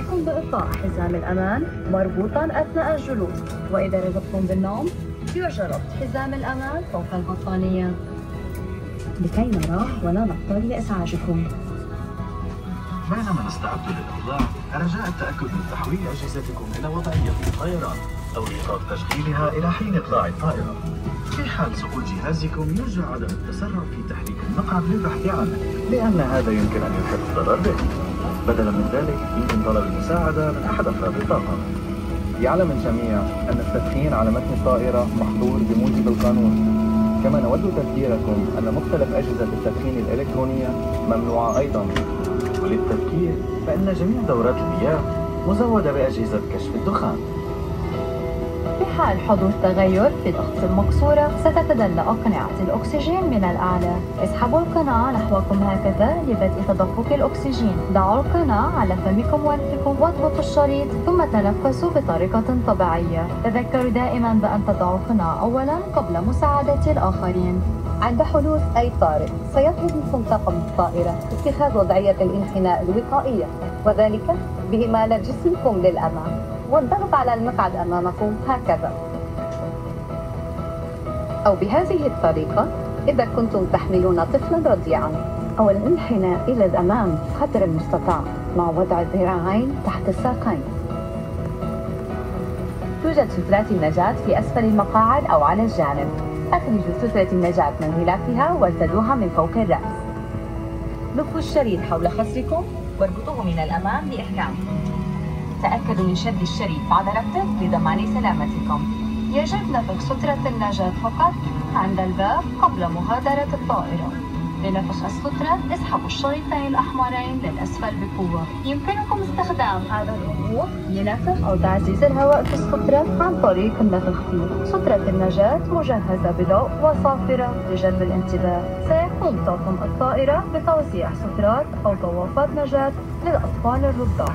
عليكم بإطلاق حزام الأمان مربوطا أثناء الجلوس، وإذا رغبتم بالنوم يرجى ربط حزام الأمان فوق البطانية لكي نراه ولا نضطر لإزعاجكم. بينما نستعد للإطلاع، رجاء التأكد من تحويل أجهزتكم إلى وضعية الطيران أو إيقاف تشغيلها إلى حين إطلاع الطائرة. في حال سقوط جهازكم يرجى عدم التسرع في تحريك المقعد للبحث عنه، لأن هذا يمكن أن يحدث ضرر به. بدلا من ذلك يمكن طلب المساعدة من أحد أفراد الطاقم. يعلم الجميع أن التدخين على متن الطائرة محظور بموجب القانون. كما نود تذكيركم أن مختلف أجهزة التدخين الإلكترونية ممنوعة أيضا. وللتذكير فإن جميع دورات المياه مزودة بأجهزة كشف الدخان. في حال حدوث تغير في ضغط المقصورة ستتدلى أقنعة الأكسجين من الأعلى. اسحبوا القناع نحوكم هكذا لبدء تدفق الأكسجين. ضعوا القناع على فمكم وأنفكم واضغطوا الشريط ثم تنفسوا بطريقة طبيعية. تذكروا دائما بأن تضعوا القناع أولا قبل مساعدة الآخرين. عند حدوث أي طارئ سيطلب منكم طاقم الطائرة اتخاذ وضعية الانحناء الوقائية، وذلك بإمالة جسمكم للأمام والضغط على المقعد أمامكم هكذا، أو بهذه الطريقة إذا كنتم تحملون طفلا رضيعا، أو الانحناء إلى الأمام قدر المستطاع مع وضع الذراعين تحت الساقين. توجد سترات النجاة في أسفل المقاعد أو على الجانب. أخرجوا سترة النجاة من غلافها وارتدوها من فوق الرأس. لفوا الشريط حول خصركم واربطوه من الأمام بإحكام. تأكدوا من شد الشريط بعد ربطه لضمان سلامتكم. يجب نفخ سترة النجاة فقط عند الباب قبل مغادرة الطائرة. لنفخ السترة اسحبوا الشريطين الأحمرين للأسفل بقوة. يمكنكم استخدام هذا الربوط لنفخ أو تعزيز الهواء في السترة عن طريق النفخ فيه. سترة النجاة مجهزة بضوء وصافرة لجلب الانتباه. سيقوم طاقم الطائرة بتوزيع سترات أو ضوافات نجاة للأطفال الرضع.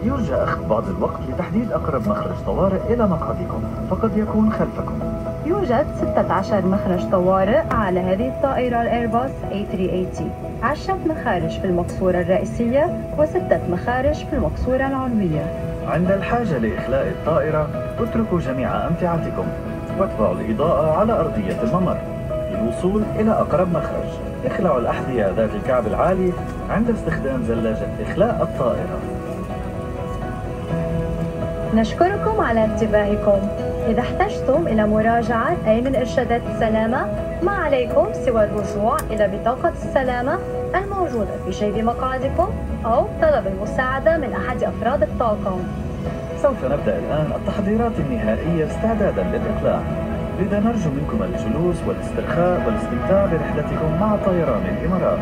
يرجى أخذ بعض الوقت لتحديد أقرب مخرج طوارئ إلى مقعدكم، فقد يكون خلفكم. يوجد 16 مخرج طوارئ على هذه الطائرة الإيرباص A380. 10 مخارج في المقصورة الرئيسية و6 مخارج في المقصورة العلوية. عند الحاجة لإخلاء الطائرة اتركوا جميع أمتعتكم واتبعوا الإضاءة على أرضية الممر. للوصول إلى أقرب مخرج اخلعوا الأحذية ذات الكعب العالي عند استخدام زلاجة إخلاء الطائرة. نشكركم على انتباهكم. إذا احتجتم إلى مراجعة أي من إرشادات السلامة ما عليكم سوى الرجوع إلى بطاقة السلامة الموجودة في جيب مقعدكم أو طلب المساعدة من أحد أفراد الطاقم. سوف نبدأ الآن التحضيرات النهائية استعدادا للإقلاع، لذا نرجو منكم الجلوس والاسترخاء والاستمتاع برحلتكم مع طيران الإمارات.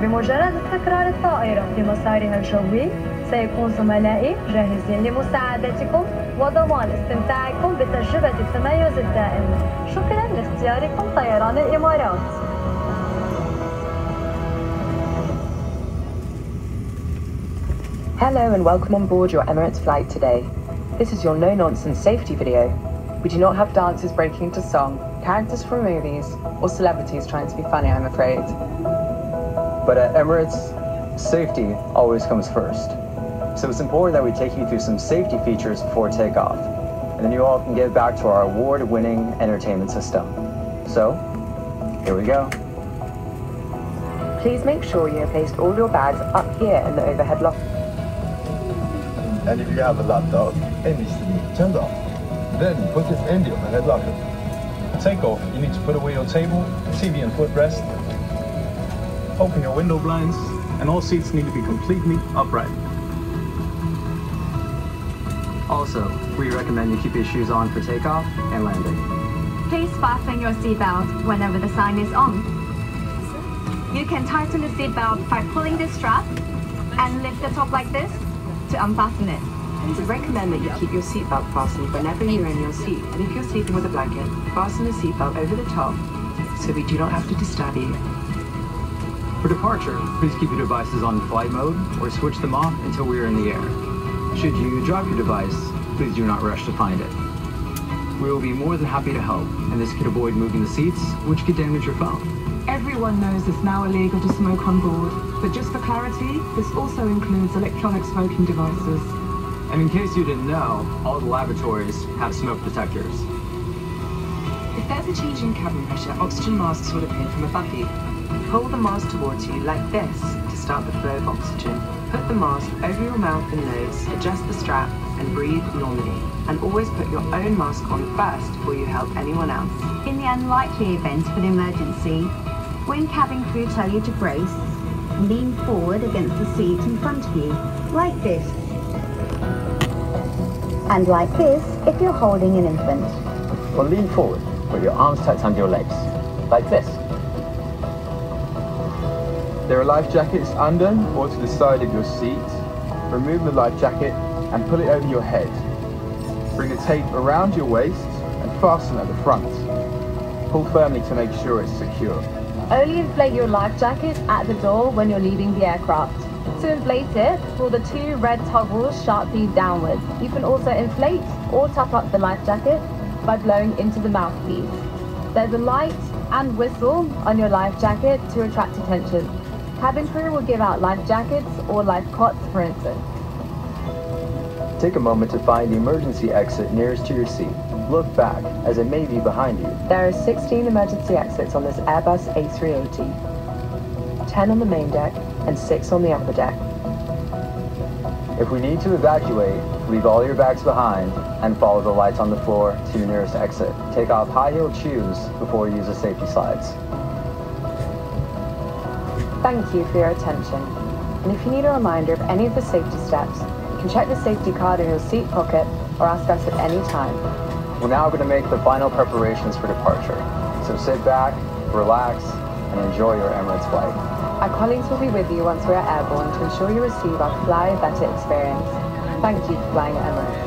بمجرد استقرار الطائرة في مسارها الجوي سيكون زملائي جاهزين لمساعدتكم وضمان استمتاعكم بتجربة التميز الدائم. شكرا لاختياركم طيران الإمارات. Hello and welcome on board your Emirates flight today. This is your no-nonsense safety video. We do not have dancers breaking into song, characters from movies, or celebrities trying to be funny, I'm afraid. But at Emirates, safety always comes first. So it's important that we take you through some safety features before takeoff, and then you all can get back to our award-winning entertainment system. So, here we go. Please make sure you have placed all your bags up here in the overhead locker. And if you have a laptop, it needs to be turned off. Then put it in the overhead locker. To take off, you need to put away your table, TV and footrest. Open your window blinds, and all seats need to be completely upright. Also, we recommend you keep your shoes on for takeoff and landing. Please fasten your seatbelt whenever the sign is on. You can tighten the seatbelt by pulling this strap and lift the top like this to unfasten it. We recommend that you keep your seatbelt fastened whenever you're in your seat, and if you're sleeping with a blanket, fasten the seatbelt over the top so we do not have to disturb you. For departure, please keep your devices on flight mode or switch them off until we are in the air. Should you drop your device, please do not rush to find it. We will be more than happy to help, and this could avoid moving the seats, which could damage your phone. Everyone knows it's now illegal to smoke on board, but just for clarity, this also includes electronic smoking devices. And in case you didn't know, all the lavatories have smoke detectors. If there's a change in cabin pressure, oxygen masks will appear from above you. Pull the mask towards you like this to start the flow of oxygen. Put the mask over your mouth and nose, adjust the strap, and breathe normally. And always put your own mask on first before you help anyone else. In the unlikely event of an emergency, when cabin crew tell you to brace, lean forward against the seat in front of you, like this. And like this if you're holding an infant. Or lean forward with your arms tucked under your legs, like this. There are life jackets under or to the side of your seat. Remove the life jacket and pull it over your head. Bring the tape around your waist and fasten at the front. Pull firmly to make sure it's secure. Only inflate your life jacket at the door when you're leaving the aircraft. To inflate it, pull the 2 red toggles sharply downwards. You can also inflate or top up the life jacket by blowing into the mouthpiece. There's a light and whistle on your life jacket to attract attention. Cabin crew will give out life jackets or life cots, for instance. Take a moment to find the emergency exit nearest to your seat. Look back, as it may be behind you. There are 16 emergency exits on this Airbus A380. 10 on the main deck and 6 on the upper deck. If we need to evacuate, leave all your bags behind and follow the lights on the floor to your nearest exit. Take off high-heeled shoes before you use the safety slides. Thank you for your attention. And if you need a reminder of any of the safety steps, you can check the safety card in your seat pocket or ask us at any time. We're now going to make the final preparations for departure. So sit back, relax, and enjoy your Emirates flight. Our colleagues will be with you once we are airborne to ensure you receive our Fly Better experience. Thank you for flying Emirates.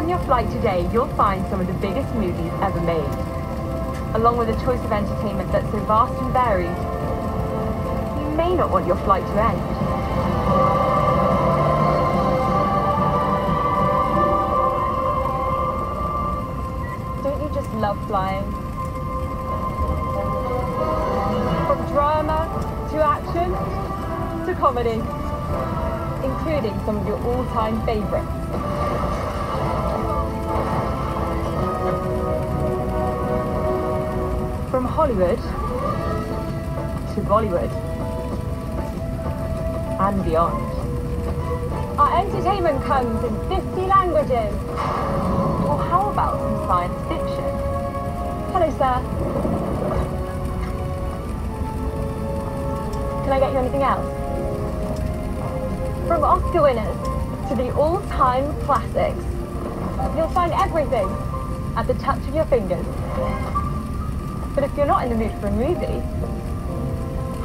On your flight today, you'll find some of the biggest movies ever made, along with a choice of entertainment that's so vast and varied, you may not want your flight to end. Don't you just love flying? From drama to action to comedy, including some of your all-time favorites. From Hollywood to Bollywood and beyond. Our entertainment comes in 50 languages. Or how about some science fiction? Hello, sir. Can I get you anything else? From Oscar winners to the all-time classics, you'll find everything at the touch of your fingers. But if you're not in the mood for a movie,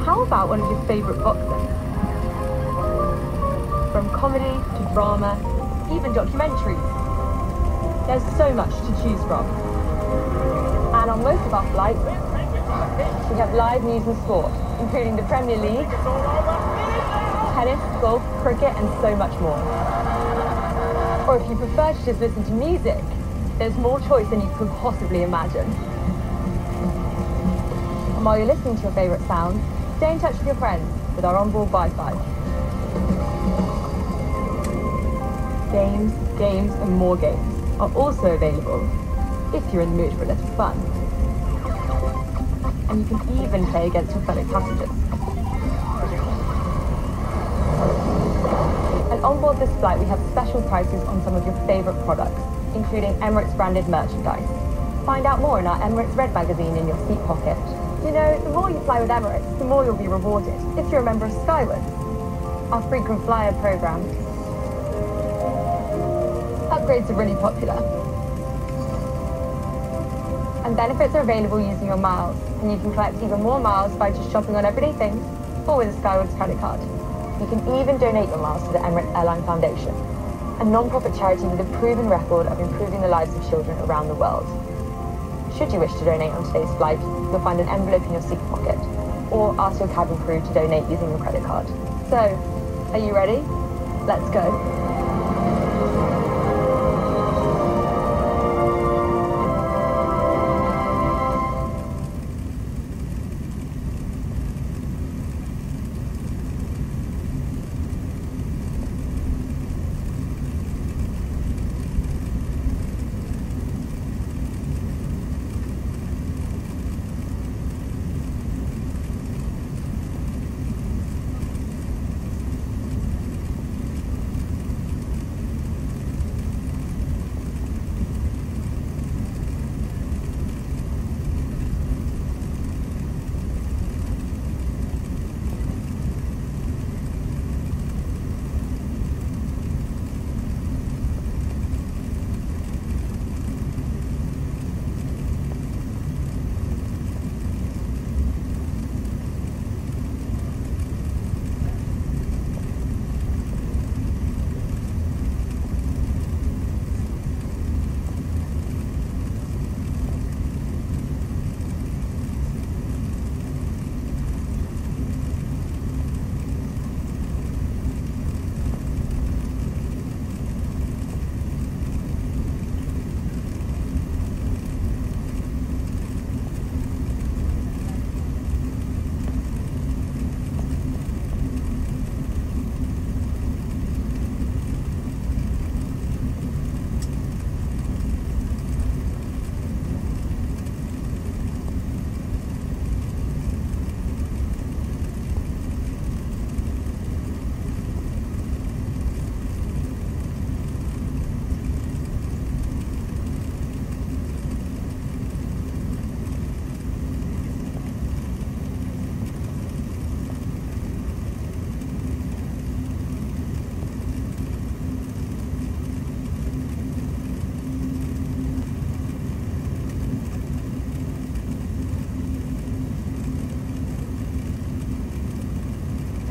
how about one of your favourite boxers? From comedy to drama, even documentaries. There's so much to choose from. And on most of our flights, we have live news and sport, including the Premier League, tennis, golf, cricket, and so much more. Or if you prefer to just listen to music, there's more choice than you could possibly imagine. And while you're listening to your favourite sounds, stay in touch with your friends with our onboard Wi-Fi. Games, and more games are also available if you're in the mood for a little fun. And you can even play against your fellow passengers. And on board this flight, we have special prices on some of your favourite products, including Emirates branded merchandise. Find out more in our Emirates Red magazine in your seat pocket. You know, the more you fly with Emirates, the more you'll be rewarded if you're a member of Skyward, our frequent flyer program. Upgrades are really popular. And benefits are available using your miles, and you can collect even more miles by just shopping on everyday things or with a Skyward's credit card. You can even donate your miles to the Emirates Airline Foundation, a non-profit charity with a proven record of improving the lives of children around the world. Should you wish to donate on today's flight, you'll find an envelope in your seat pocket, or ask your cabin crew to donate using your credit card. So, are you ready? Let's go.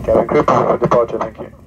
Cabin crew, for departure, thank you.